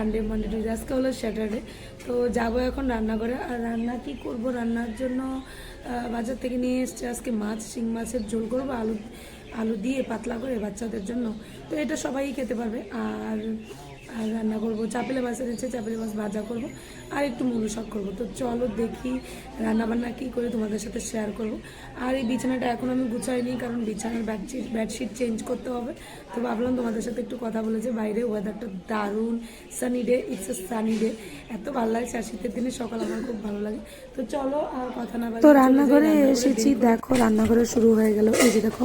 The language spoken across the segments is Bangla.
সানডে মানডে টুইজডে, আজকে হলো স্যাটারডে। তো যাবো এখন রান্নাঘরে। আর রান্না কি করব, রান্নার জন্য বাজার থেকে নিয়ে এসছে আজকে মাছ, শিং মাছের ঝোল করবো আলু আলু দিয়ে পাতলা করে বাচ্চাদের জন্য। তো এটা সবাই খেতে পারবে। আর আর রান্না করবো চাপেলে মাছ এনেছে, চাপেলে মাছ ভাজা করব আর একটু মুলো শাক করবো। তো চলো দেখি রান্নাবান্না কী করে তোমাদের সাথে শেয়ার করব। আর এই বিছানাটা এখন আমি গুছাইনি, কারণ বিছানার বেডশিট চেঞ্জ করতে হবে। তো ভাবলাম তোমাদের সাথে একটু কথা বলে যে বাইরে ওয়েদারটা দারুণ, sunny day, it's a sunny day, এত ভালো লাগছে। আর শীতের দিনে সকাল আমার খুব ভালো লাগে। তো চলো আর কথা না বলে তো রান্নাঘরে এসেছি। দেখো রান্নাঘরে শুরু হয়ে গেল। এই যে দেখো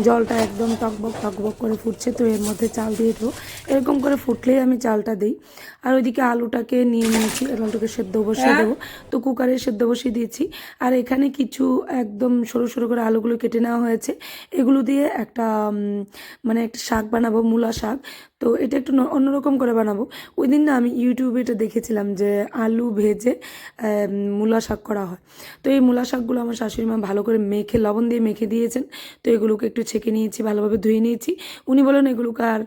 জলটা একদম টকবক টকবক করে ফুটছে। তো এর মধ্যে চাল দিয়ে দেবো, এরকম করে ফুটলেই আমি চালটা দিই। আর ওইদিকে আলুটাকে নিয়ে নিয়েছি, আলুটাকে সেদ্ধ বসিয়ে দেবো। তো কুকারে সেদ্ধ বসিয়ে দিয়েছি। আর এখানে কিছু একদম সরু সরু করে আলুগুলো কেটে নেওয়া হয়েছে। এগুলো দিয়ে একটা মানে একটা শাক বানাবো, মূলা শাক। তো এটা একটু অন্যরকম করে বানাবো। ওই দিন না আমি ইউটিউবে এটা দেখেছিলাম যে আলু ভেজে মূলা শাক করা হয়। তো এই মূলা শাকগুলো আমার শাশুড়ি মা ভালো করে মেখে লবণ দিয়ে মেখে দিয়েছেন। তো এগুলোকে একটু ছেঁকে নিয়েছি, ভালোভাবে ধুয়ে নিয়েছি। উনি বলেন এগুলোকে আর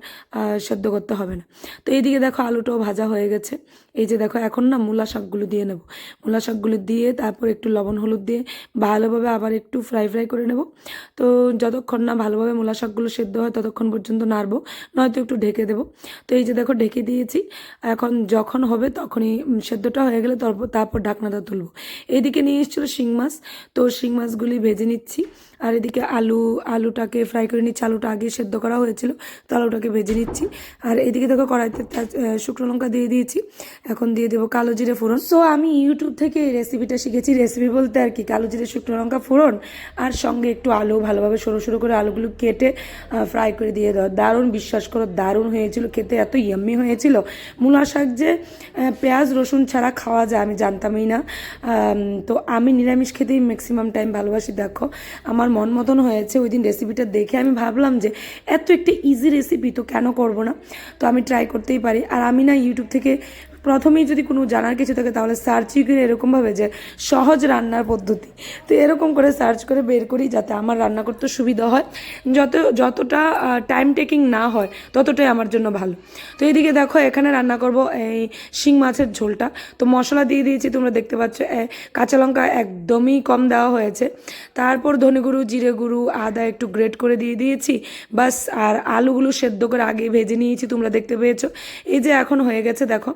সেদ্ধ করতে হবে না। তো এইদিকে দেখো আলুটাও ভাজা হয়ে গেছে। এই যে দেখো এখন না মূলা শাকগুলো দিয়ে নেব। মূলা শাকগুলো দিয়ে তারপর একটু লবণ হলুদ দিয়ে ভালোভাবে আবার একটু ফ্রাই করে নেব। তো যতক্ষণ না ভালোভাবে মূলা শাকগুলো সেদ্ধ হয় ততক্ষণ পর্যন্ত নাড়বো, নয়তো একটু ঢেকে দেবো। তো এই যে দেখো ঢেকে দিয়েছি। এখন যখন হবে তখনই সেদ্ধটা হয়ে গেলে তারপর ঢাকনাটা তুলবো। এইদিকে নিয়ে এসেছিলো শিং মাছ। তো শিং মাছগুলি ভেজে নিচ্ছি। আর এদিকে আলুটাকে ফ্রাই করে নিচ্ছি। আলুটা আগে সেদ্ধ করা হয়েছিল, তো আলুটাকে ভেজে নিচ্ছি। আর এদিকে দেখো কড়াইতে শুকনো লঙ্কা দিয়ে দিয়েছি। এখন দিয়ে দেবো কালো জিরে ফোড়ন। সো আমি ইউটিউব থেকে এই রেসিপিটা শিখেছি। রেসিপি বলতে আর কি, কালো জিরে শুকনো লঙ্কা ফোড়ন আর সঙ্গে একটু আলু ভালোভাবে সরু সরু করে আলুগুলো কেটে ফ্রাই করে দিয়ে দেওয়া। দারুণ, বিশ্বাস করো দারুণ হয়েছিল খেতে, এত ইয়াম্মি হয়েছিল। মূলা শাক যে পেঁয়াজ রসুন ছাড়া খাওয়া যায় আমি জানতামই না। তো আমি নিরামিষ খেতেই ম্যাক্সিমাম টাইম ভালোবাসি। দেখো আমার মন মতন হয়েছে। ওই দিন রেসিপিটা দেখে আমি ভাবলাম যে এত একটা ইজি রেসিপি, তো কেন করব না। তো আমি ট্রাই করতেই পারি। আর আমি না ইউটিউব থেকে প্রথমেই যদি কোনো জানার কিছু থাকে তাহলে সার্চই করে এরকমভাবে যে সহজ রান্নার পদ্ধতি, তো এরকম করে সার্চ করে বের করি যাতে আমার রান্না করতে সুবিধা হয়। যতটা টাইম টেকিং না হয় ততটাই আমার জন্য ভালো। তো এইদিকে দেখো এখানে রান্না করব এই শিং মাছের ঝোলটা। তো মশলা দিয়ে দিয়েছি, তোমরা দেখতে পাচ্ছ। কাঁচা লঙ্কা একদমই কম দেওয়া হয়েছে। তারপর ধনে গুঁড়ো, জিরে গুঁড়ো, আদা একটু গ্রেট করে দিয়ে দিয়েছি, বাস। আর আলুগুলো সেদ্ধ করে আগে ভেজে নিয়েছি, তোমরা দেখতে পেয়েছো। এই যে এখন হয়ে গেছে দেখো।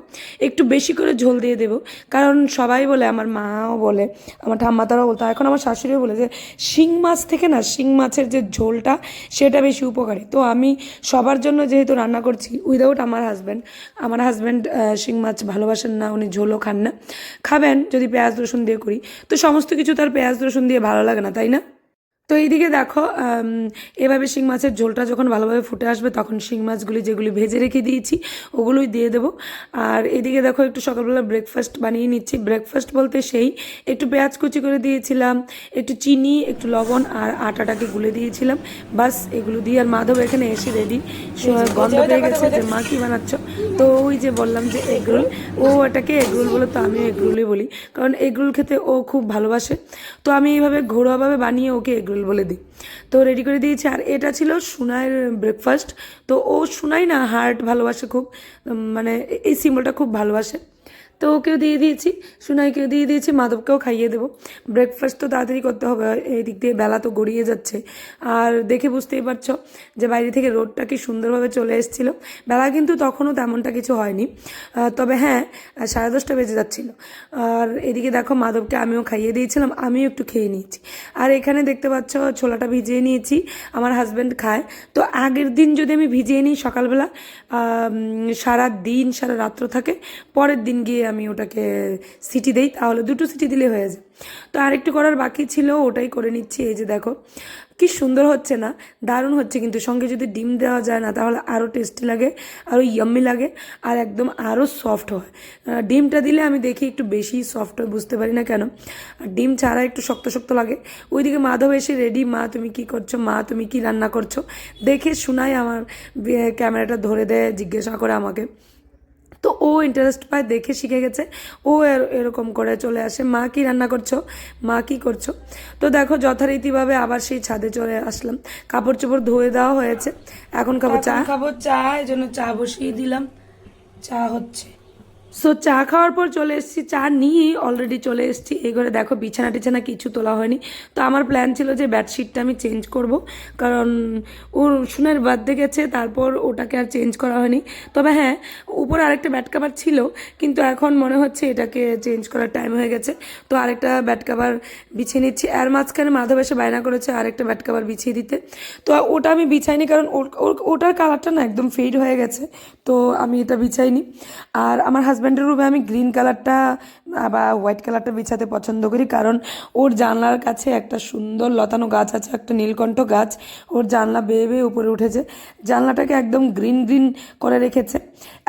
একটু বেশি করে ঝোল দিয়ে দেবো, কারণ সবাই বলে, আমার মাও বলে, আমার ঠাম্মাতারাও বলতো, এখন আমার শাশুড়িও বলে যে শিং মাছ থেকে না শিং মাছের যে ঝোলটা সেটা বেশি উপকারী। তো আমি সবার জন্য যেহেতু রান্না করছি, উইদাউট আমার হাজব্যান্ড শিং মাছ ভালোবাসেন না, উনি ঝোলও খান না। খাবেন যদি পেঁয়াজ রসুন দিয়ে করি, তো সমস্ত কিছু তার পেঁয়াজ রসুন দিয়ে ভালো লাগে না, তাই না? তো এইদিকে দেখো এভাবে শিং মাছের ঝোলটা যখন ভালোভাবে ফুটে আসবে তখন শিং মাছগুলি যেগুলি ভেজে রেখে দিয়েছি ওগুলোই দিয়ে দেবো। আর এদিকে দেখো একটু সকালবেলা ব্রেকফাস্ট বানিয়ে নিচ্ছি। ব্রেকফাস্ট বলতে সেই একটু পেঁয়াজ কুচি করে দিয়েছিলাম, একটু চিনি, একটু লবণ আর আটাটাকে গুলে দিয়েছিলাম, বাস এগুলো দিয়ে। আর মাধব এখানে এসে রেডি, গন্ধ পেয়ে গেছে যে মা কী বানাচ্ছ। তো ওই যে বললাম যে এগরোল, ও এটাকে এগরোল বলে, তো আমিও এগরোলই বলি, কারণ এগরোল খেতে ও খুব ভালোবাসে। তো আমি এইভাবে ঘরোয়াভাবে বানিয়ে ওকে এগরোল বলে দিই। তো রেডি করে দিয়েছি। আর এটা ছিল সুনাইয়ের ব্রেকফাস্ট। তো ও সুনাই না হার্ট ভালোবাসে খুব, মানে এই সিম্বলটা খুব ভালোবাসে। তো ওকেও দিয়ে দিয়েছি, সুনাইকেও দিয়ে দিয়েছি, মাধবকেও খাইয়ে দেবো। ব্রেকফাস্ট তো তাড়াতাড়ি করতে হবে, এই দিক দিয়ে বেলা তো গড়িয়ে যাচ্ছে। আর দেখে বুঝতেই পারছো যে বাইরে থেকে রোদটা কি সুন্দরভাবে চলে এসেছিল। বেলা কিন্তু তখনও তেমনটা কিছু হয়নি, তবে হ্যাঁ 10:30 বেজে যাচ্ছিল। আর এদিকে দেখো মাধবকে আমিও খাইয়ে দিয়েছিলাম, আমিও একটু খেয়ে নিয়েছি। আর এখানে দেখতে পাচ্ছ ছোলাটা ভিজিয়ে নিয়েছি, আমার হাজব্যান্ড খায়। তো আগের দিন যদি আমি ভিজিয়ে নিই সকালবেলা, সারা দিন সারা রাত্র থাকে, পরের দিন গিয়ে আমি ওটাকে সিটি দেই, তাহলে 2টো সিটি দিলে হয়ে যায়। তো আরেকটু করার বাকি ছিল, ওটাই করে নিচ্ছি। এই যে দেখো কি সুন্দর হচ্ছে না, দারুণ হচ্ছে। কিন্তু সঙ্গে যদি ডিম দেওয়া যায় না তাহলে আরও টেস্টি লাগে, আরও ইয়াম্মি লাগে, আর একদম আরও সফট হয়। ডিমটা দিলে আমি দেখি একটু বেশি সফট হয়, বুঝতে পারি না কেন। আর ডিম ছাড়া একটু শক্ত শক্ত লাগে। ওইদিকে মাধব এসে রেডি। মা তুমি কি করছো, মা তুমি কি রান্না করছো, দেখে শোনায় আমার ক্যামেরাটা ধরে দেয়, জিজ্ঞাসা করে আমাকে। তো ও ইন্টারেস্ট পায়, দেখে শিখে গেছে। ও এরকম করে চলে আসে, মা কি রান্না করছো, মা কি করছো। তো দেখো যথারীতিভাবে আবার সেই ছাদে চলে আসলাম। কাপড় চোপড় ধুয়ে দেওয়া হয়েছে, এখন খাবো চা। এই জন্য চা বসিয়ে দিলাম, চা হচ্ছে। সো চা খাওয়ার পর চলে এসেছি, চা নিয়েই অলরেডি চলে এসেছি এই ঘরে। দেখো বিছানা টিছানা কিছু তোলা হয়নি। তো আমার প্ল্যান ছিল যে বেডশিটটা আমি চেঞ্জ করব, কারণ ওর শুনের বার্থডে গেছে, তারপর ওটাকে আর চেঞ্জ করা হয়নি। তবে হ্যাঁ, উপরে আরেকটা ব্যাড কাভার ছিল, কিন্তু এখন মনে হচ্ছে এটাকে চেঞ্জ করার টাইম হয়ে গেছে। তো আরেকটা ব্যাড কাভার বিছিয়ে নিচ্ছি। এর মাঝখানে মাধব এসে বায়না করেছে আরেকটা ব্যাড কাভার বিছিয়ে দিতে। তো ওটা আমি বিছাইনি, কারণ ওটার কালারটা না একদম ফেড হয়ে গেছে, তো আমি এটা বিছাইনি। আর আমার হাজব্যান্ডের রুমে আমি গ্রিন কালারটা বা হোয়াইট কালারটা বিছাতে পছন্দ করি, কারণ ওর জানলার কাছে একটা সুন্দর লতানো গাছ আছে, একটা নীলকণ্ঠ গাছ। ওর জানলা বেয়ে বেয়ে উপরে উঠেছে, জানলাটাকে একদম গ্রিন গ্রিন করে রেখেছে।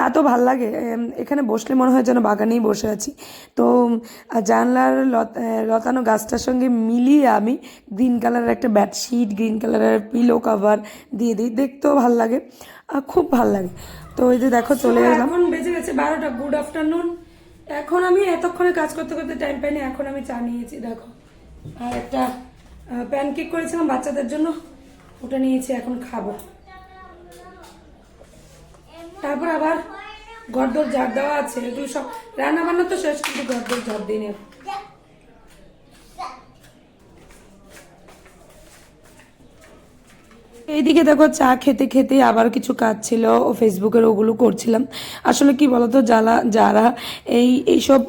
এত ভাল লাগে, এখানে বসলে মনে হয় যেন বাগানেই বসে আছি। তো জানলার লতানো গাছটার সঙ্গে মিলিয়ে আমি গ্রিন কালারের একটা বেডশিট, গ্রিন কালারের পিলো কভার দিয়ে দিই, দেখতেও ভাল লাগে, খুব ভাল লাগে। তো ওই যে দেখো চলে এলাম। এখন বেজে গেছে 12টা। Good afternoon. এখন আমি এতক্ষণে কাজ করতে করতে টাইম পাইনি, এখন আমি চা নিয়েছি দেখো। আর একটা প্যানকেক করেছিলাম বাচ্চাদের জন্য, ওটা নিয়েছি, এখন খাবো। তারপর আবার ঘরদোর ঝাড় দেওয়া আছে, এগুলো সব রান্না বান্না তো শেষ, কিন্তু ঘরদোর ঝাড় দিই না। এইদিকে দেখো চা খেতে খেতে আবার কিছু কাজ ছিল ও ফেসবুকের, ওগুলো করছিলাম। আসলে কি বলতো, যারা এইসব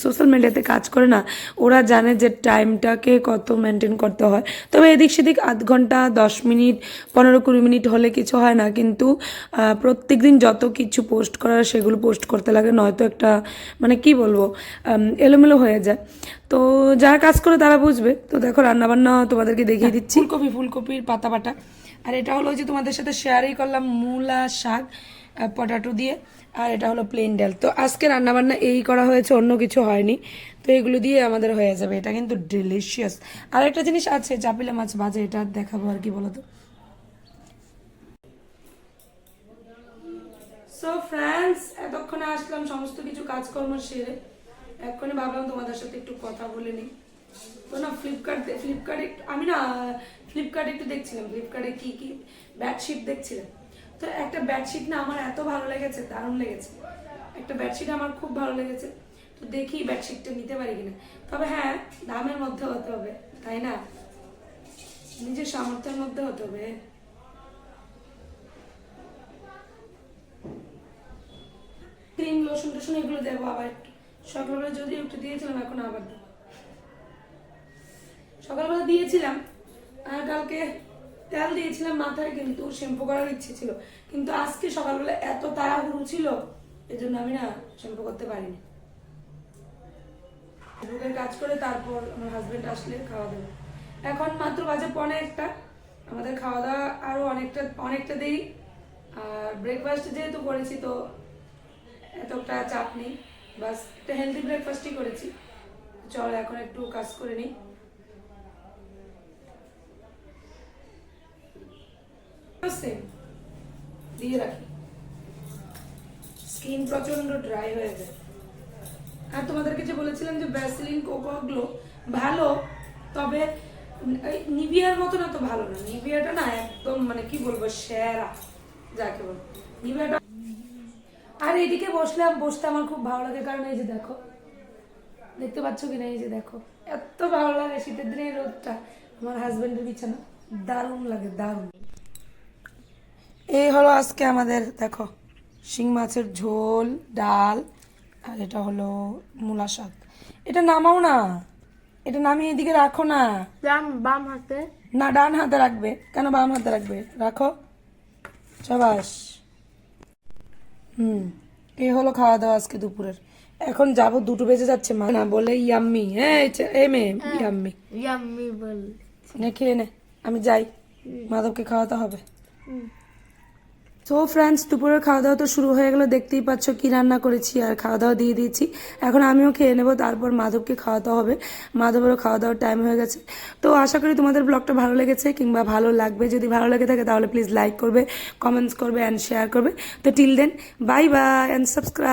সোশ্যাল মিডিয়াতে কাজ করে না, ওরা জানে যে টাইমটাকে কত মেনটেন করতে হয়। তবে এদিক সেদিক আধ ঘন্টা 10 মিনিট 15-20 মিনিট হলে কিছু হয় না, কিন্তু প্রত্যেক দিন যত কিছু পোস্ট করার সেগুলো পোস্ট করতে লাগে, নয়তো একটা মানে কি বলবো, এলোমেলো হয়ে যায়। তো যারা কাজ করে তারা বুঝবে। তো দেখো রান্নাবান্না তোমাদেরকে দেখিয়ে দিচ্ছি। ফুলকপির পাতা বাটা, আর এটা হলো যে তোমাদের সাথে শেয়ারই করলাম মূলা শাক পটাটো দিয়ে, আর এটা হলো প্লেন ডাল। তো আজকে রান্নাবান্না এই করা হয়েছে, অন্য কিছু হয়নি। তো এগুলো দিয়ে আমাদের হয়ে যাবে, এটা কিন্তু ডিলিশিয়াস। আর একটা জিনিস আছে, চাপিলা মাছ ভাজা, এটা দেখাবো আর কি বলতো। সো ফ্রেন্ডস, এতক্ষণে আসলাম সমস্ত কিছু কাজকর্ম সেরে, এক্ষুনি ভাবলাম তোমাদের সাথে একটু কথা বলে নিই। তো না ফ্লিপকার্টে আমি না ফ্লিপকার্টে একটু দেখছিলাম, ফ্লিপকার্টে কি কি বেডশিট দেখছিলাম। তো একটা বেডশিট না আমার এত ভালো লেগেছে, দারুণ লেগেছে। একটা বেডশিট আমার খুব ভালো লেগেছে, তো দেখি বেডশিটটা নিতে পারি কিনা। তবে হ্যাঁ, দামের মধ্যে হতে হবে, তাই না? নিজের সামর্থ্যের মধ্যে হতে হবে। ক্রিম লোশন টোশন এগুলো দেবো আবার একটু। সকালবেলা যদি একটু দিয়েছিলাম, এখন আবার দেবো। সকালবেলা দিয়েছিলাম, আর কালকে তেল দিয়েছিলাম মাথায়, কিন্তু শ্যাম্পু করার ইচ্ছে ছিল, কিন্তু আজকে সকালবেলা এত তাড়াহুড়ো ছিল, এজন্য আমি না শ্যাম্পু করতে পারিনি। রোগের কাজ করে তারপর আমার হাজবেন্ড আসলে খাওয়া দেবো। এখন মাত্র বাজে 1:45। আমাদের খাওয়া দাওয়া আরো অনেকটা দেরি। আর ব্রেকফাস্ট যেহেতু করেছি, তো এতটা চাপ নেই, বাস একটা হেলদি ব্রেকফাস্টই করেছি। চল এখন একটু কাজ করে নিই। দিয়ে রাখি, স্কিন প্রচন্ড ড্রাই হয়ে যায়। আর তোমাদেরকে যে বলেছিলাম যে ভ্যাসলিন কোকো গ্লো ভালো, তবে নিভিয়ার মতো না, তো ভালো না। নিভিয়াটা না একদম মানে কি বলবো, সেরা যাকে বল নিভিয়াটা। আর এইদিকে বসতে আমার খুব ভালো লাগে, কারণ এই যে দেখো, দেখতে পাচ্ছ কিনা, এই যে দেখো এত ভালো লাগে শীতের দিনে রোদটা। আমার হাজবেন্ডের বিছানা দারুণ লাগে, দারুণ। এই হলো আজকে আমাদের দেখো শিং মাছের ঝোল, ডাল, আর এটা হলো মূলা শাক। এটা নামাও না, এটা নামিয়ে এদিকে রাখো না। বাম হাতে না, ডান হাতে রাখবে। কেন বাম হাতে রাখবে? রাখো, চাবাস। এই হলো খাওয়া দাওয়া আজকে দুপুরের। এখন যাবো, 2টো বেজে যাচ্ছে, মা না বলে ইয়াম্মি। এই মেয়ে ইয়াম্মি ইয়াম্মি বল নে, খেয়ে নে, আমি যাই, মাধবকে খাওয়াতে হবে। তো ফ্রেন্ডস, দুপুরের খাওয়া দাওয়া তো শুরু হয়ে গেলো, দেখতেই পাচ্ছ কি রান্না করেছি, আর খাওয়া দাওয়া দিয়ে দিয়েছি। এখন আমিও খেয়ে নেবো, তারপর মাধবকে খাওয়াতে হবে। মাধবেরও খাওয়া দাওয়ার টাইম হয়ে গেছে। তো আশা করি তোমাদের ব্লগটা ভালো লেগেছে, কিংবা ভালো লাগবে। যদি ভালো লেগে থাকে তাহলে প্লিজ লাইক করবে, কমেন্টস করবে অ্যান্ড শেয়ার করবে। তো till then, bye bye and subscribe.